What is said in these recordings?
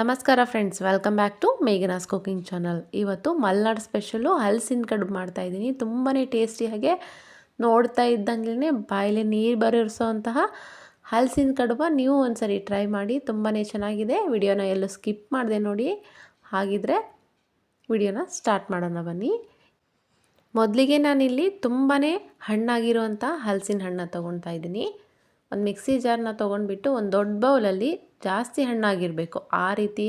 ನಮಸ್ಕಾರ friends, welcome back to Meghana's cooking channel. ಇವತ್ತು Malnad special ಹಲಸಿನ ಕಡುಬು ಮಾಡ್ತಾಯಿದ್ದೀನಿ. ತುಂಬಾ ಟೇಸ್ಟಿಯಾಗೆ ನೋಡ್ತಾ ಇದ್ದಂಗೆ ಬಾಯಲ್ಲಿ ನೀರು ಬರಿಸೋಂತಹ ಹಲಸಿನ ಕಡುಬ ನೀವು ಒಂದ್ಸರಿ ಟ್ರೈ ಮಾಡಿ. ತುಂಬಾ ಚೆನ್ನಾಗಿದೆ. ವಿಡಿಯೋನ ಎಲ್ಲೂ ಸ್ಕಿಪ್ ಮಾಡಿದೆ ನೋಡಿ. ಹಾಗಿದ್ರೆ ವಿಡಿಯೋನ ಸ್ಟಾರ್ಟ್ ಮಾಡೋಣ ಬನ್ನಿ. ಮೊದಲಿಗೆ ನಾನಿಲ್ಲಿ ತುಂಬಾ ಹಣ್ಣಾಗಿರುವಂಥ ಹಲಸಿನ ಹಣ್ಣು ತೊಗೊಳ್ತಾ ಇದ್ದೀನಿ. ಒಂದು ಮಿಕ್ಸಿ ಜಾರ್ನ ತೊಗೊಂಡ್ಬಿಟ್ಟು ಒಂದು ದೊಡ್ಡ ಬೌಲಲ್ಲಿ ಜಾಸ್ತಿ ಹಣ್ಣಾಗಿರಬೇಕು. ಆ ರೀತಿ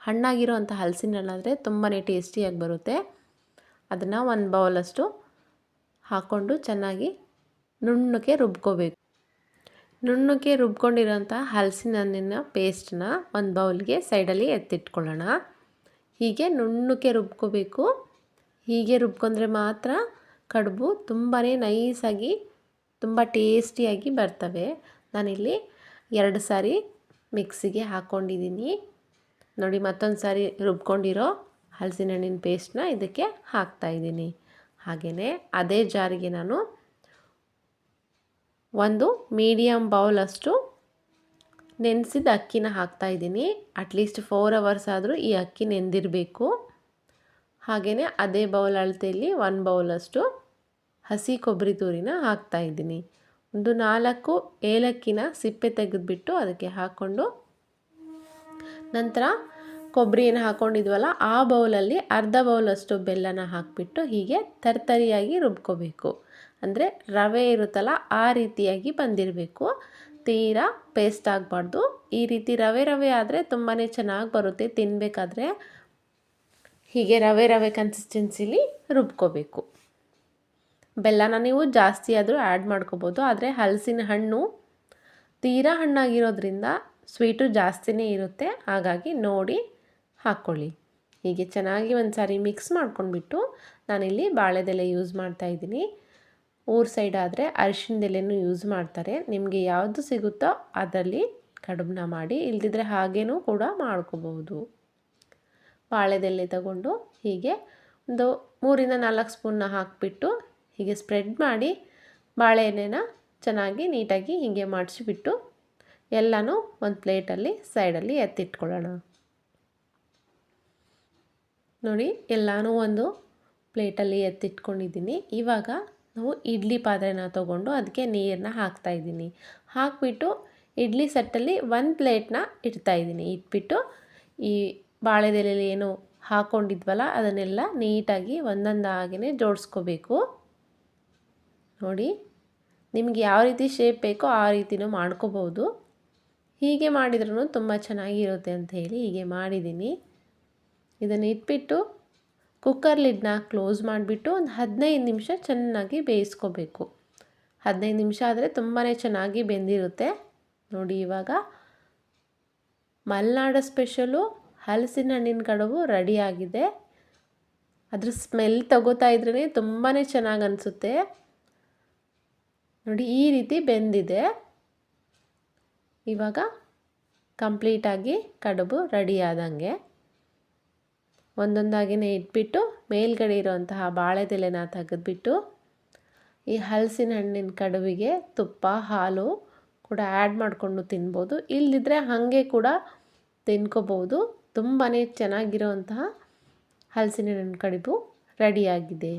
ಹಣ್ಣಾಗಿರೋವಂಥ ಹಲಸಿನ ಹಣ್ಣಾದರೆ ತುಂಬಾ ಟೇಸ್ಟಿಯಾಗಿ ಬರುತ್ತೆ. ಅದನ್ನು ಒಂದು ಬೌಲಷ್ಟು ಹಾಕ್ಕೊಂಡು ಚೆನ್ನಾಗಿ ನುಣ್ಣಗೆ ರುಬ್ಕೋಬೇಕು. ನುಣ್ಣಗೆ ರುಬ್ಕೊಂಡಿರೋಂಥ ಹಲಸಿನ ಹಣ್ಣಿನ ಪೇಸ್ಟನ್ನ ಒಂದು ಬೌಲ್ಗೆ ಸೈಡಲ್ಲಿ ಎತ್ತಿಟ್ಕೊಳ್ಳೋಣ. ಹೀಗೆ ನುಣ್ಣಗೆ ರುಬ್ಕೋಬೇಕು. ಹೀಗೆ ರುಬ್ಕೊಂಡ್ರೆ ಮಾತ್ರ ಕಡುಬು ತುಂಬಾ ನೈಸಾಗಿ ತುಂಬ ಟೇಸ್ಟಿಯಾಗಿ ಬರ್ತವೆ. ನಾನಿಲ್ಲಿ 2 ಸಾರಿ ಮಿಕ್ಸಿಗೆ ಹಾಕ್ಕೊಂಡಿದ್ದೀನಿ ನೋಡಿ. ಮತ್ತೊಂದು ಸಾರಿ ರುಬ್ಕೊಂಡಿರೋ ಹಲಸಿನ ಹಣ್ಣಿನ ಪೇಸ್ಟನ್ನ ಇದಕ್ಕೆ ಹಾಕ್ತಾಯಿದ್ದೀನಿ. ಹಾಗೆಯೇ ಅದೇ ಜಾರಿಗೆ ನಾನು ಒಂದು ಮೀಡಿಯಮ್ ಬೌಲಷ್ಟು ನೆನೆಸಿದ ಅಕ್ಕಿನ ಹಾಕ್ತಾಯಿದ್ದೀನಿ. ಅಟ್ಲೀಸ್ಟ್ 4 ಅವರ್ಸ್ ಆದರೂ ಈ ಅಕ್ಕಿ ನೆಂದಿರಬೇಕು. ಹಾಗೆಯೇ ಅದೇ ಬೌಲ್ ಅಳತೆಯಲ್ಲಿ 1 ಬೌಲಷ್ಟು ಹಸಿ ಕೊಬ್ಬರಿ ತುರಿನ ಹಾಕ್ತಾಯಿದ್ದೀನಿ. ಒಂದು 4 ಏಲಕ್ಕಿನ ಸಿಪ್ಪೆ ತೆಗೆದುಬಿಟ್ಟು ಅದಕ್ಕೆ ಹಾಕ್ಕೊಂಡು, ನಂತರ ಕೊಬ್ಬರಿಯನ್ನು ಹಾಕ್ಕೊಂಡಿದ್ವಲ್ಲ ಆ ಬೌಲಲ್ಲಿ ಅರ್ಧ ಬೌಲಷ್ಟು ಬೆಲ್ಲನ ಹಾಕಿಬಿಟ್ಟು ಹೀಗೆ ತರ್ತರಿಯಾಗಿ ರುಬ್ಕೋಬೇಕು. ಅಂದರೆ ರವೆ ಇರುತ್ತಲ್ಲ ಆ ರೀತಿಯಾಗಿ ಬಂದಿರಬೇಕು. ತೀರಾ ಪೇಸ್ಟ್ ಆಗಬಾರ್ದು. ಈ ರೀತಿ ರವೆ ಆದರೆ ತುಂಬಾ ಚೆನ್ನಾಗಿ ಬರುತ್ತೆ ತಿನ್ನಬೇಕಾದ್ರೆ. ಹೀಗೆ ರವೆ ಕನ್ಸಿಸ್ಟೆನ್ಸಿಲಿ ರುಬ್ಕೋಬೇಕು. ಬೆಲ್ಲನ ನೀವು ಜಾಸ್ತಿ ಆದರೂ ಆ್ಯಡ್ ಮಾಡ್ಕೋಬೋದು. ಆದರೆ ಹಲಸಿನ ಹಣ್ಣು ತೀರಾ ಹಣ್ಣಾಗಿರೋದ್ರಿಂದ ಸ್ವೀಟು ಜಾಸ್ತಿನೇ ಇರುತ್ತೆ. ಹಾಗಾಗಿ ನೋಡಿ ಹಾಕ್ಕೊಳ್ಳಿ. ಹೀಗೆ ಚೆನ್ನಾಗಿ ಒಂದು ಸಾರಿ ಮಿಕ್ಸ್ ಮಾಡ್ಕೊಂಡ್ಬಿಟ್ಟು ನಾನಿಲ್ಲಿ ಬಾಳೆದೆಲೆ ಯೂಸ್ ಮಾಡ್ತಾಯಿದ್ದೀನಿ. ಊರ ಸೈಡ್ ಆದರೆ ಅರಿಶಿಣದೆಲೆನೂ ಯೂಸ್ ಮಾಡ್ತಾರೆ. ನಿಮಗೆ ಯಾವುದು ಸಿಗುತ್ತೋ ಅದರಲ್ಲಿ ಕಡುಬನ್ನ ಮಾಡಿ, ಇಲ್ದಿದ್ರೆ ಹಾಗೇನೂ ಕೂಡ ಮಾಡ್ಕೋಬಹುದು. ಬಾಳೆದೆಲೆ ತಗೊಂಡು ಹೀಗೆ ಒಂದು 3 ಇಂದ 4 ಸ್ಪೂನ್ನ ಹಾಕಿಬಿಟ್ಟು ಹೀಗೆ ಸ್ಪ್ರೆಡ್ ಮಾಡಿ ಬಾಳೆಎಣ್ಣೆನ ಚೆನ್ನಾಗಿ ನೀಟಾಗಿ ಹೀಗೆ ಮಾಡಿಸಿಬಿಟ್ಟು ಎಲ್ಲನೂ ಒಂದು ಪ್ಲೇಟಲ್ಲಿ ಸೈಡಲ್ಲಿ ಎತ್ತಿಟ್ಕೊಳ್ಳೋಣ. ನೋಡಿ, ಎಲ್ಲನೂ ಒಂದು ಪ್ಲೇಟಲ್ಲಿ ಎತ್ತಿಟ್ಕೊಂಡಿದ್ದೀನಿ. ಇವಾಗ ನಾವು ಇಡ್ಲಿ ಪಾತ್ರೆನ ತೊಗೊಂಡು ಅದಕ್ಕೆ ನೀರನ್ನ ಹಾಕ್ತಾಯಿದ್ದೀನಿ. ಹಾಕಿಬಿಟ್ಟು ಇಡ್ಲಿ ಸೆಟ್ಟಲ್ಲಿ 1 ಪ್ಲೇಟ್ನ ಇಡ್ತಾಯಿದ್ದೀನಿ. ಇಟ್ಬಿಟ್ಟು ಈ ಬಾಳೆದೆಲೆಯಲ್ಲಿ ಏನು ಹಾಕ್ಕೊಂಡಿದ್ವಲ್ಲ ಅದನ್ನೆಲ್ಲ ನೀಟಾಗಿ ಒಂದೊಂದಾಗಿಯೇ ಜೋಡಿಸ್ಕೋಬೇಕು. ನೋಡಿ, ನಿಮಗೆ ಯಾವ ರೀತಿ ಶೇಪ್ ಬೇಕೋ ಆ ರೀತಿನೂ ಮಾಡ್ಕೋಬೋದು. ಹೀಗೆ ಮಾಡಿದ್ರೂ ತುಂಬ ಚೆನ್ನಾಗಿರುತ್ತೆ ಅಂತ ಹೇಳಿ ಹೀಗೆ ಮಾಡಿದ್ದೀನಿ. ಇದನ್ನು ಇಟ್ಬಿಟ್ಟು ಕುಕ್ಕರ್ ಲಿಡ್ನ ಕ್ಲೋಸ್ ಮಾಡಿಬಿಟ್ಟು ಒಂದು 15 ನಿಮಿಷ ಚೆನ್ನಾಗಿ ಬೇಯಿಸ್ಕೋಬೇಕು. 15 ನಿಮಿಷ ಆದರೆ ತುಂಬಾ ಚೆನ್ನಾಗಿ ಬೆಂದಿರುತ್ತೆ. ನೋಡಿ, ಇವಾಗ ಮಲೆನಾಡು ಸ್ಪೆಷಲು ಹಲಸಿನ ಹಣ್ಣಿನ ಕಡುಬು ರೆಡಿಯಾಗಿದೆ. ಅದ್ರ ಸ್ಮೆಲ್ ತಗೋತಾ ಇದ್ರೇ ತುಂಬಾ ಚೆನ್ನಾಗಿ ಅನಿಸುತ್ತೆ. ನೋಡಿ, ಈ ರೀತಿ ಬೆಂದಿದೆ. ಇವಾಗ ಕಂಪ್ಲೀಟಾಗಿ ಕಡುಬು ರೆಡಿ ಆದಂಗೆ. ಒಂದೊಂದಾಗಿಯೇ ಇಟ್ಬಿಟ್ಟು ಮೇಲ್ಗಡೆ ಇರುವಂತಹ ಬಾಳೆದೆಲೆನ ತೆಗೆದುಬಿಟ್ಟು ಈ ಹಲಸಿನ ಹಣ್ಣಿನ ಕಡುಬಿಗೆ ತುಪ್ಪ, ಹಾಲು ಕೂಡ ಆ್ಯಡ್ ಮಾಡಿಕೊಂಡು ತಿನ್ಬೋದು. ಇಲ್ಲದಿದ್ದರೆ ಹಾಗೆ ಕೂಡ ತಿನ್ಕೋಬೋದು. ತುಂಬಾ ಚೆನ್ನಾಗಿರುವಂತಹ ಹಲಸಿನ ಹಣ್ಣಿನ ಕಡುಬು ರೆಡಿಯಾಗಿದೆ.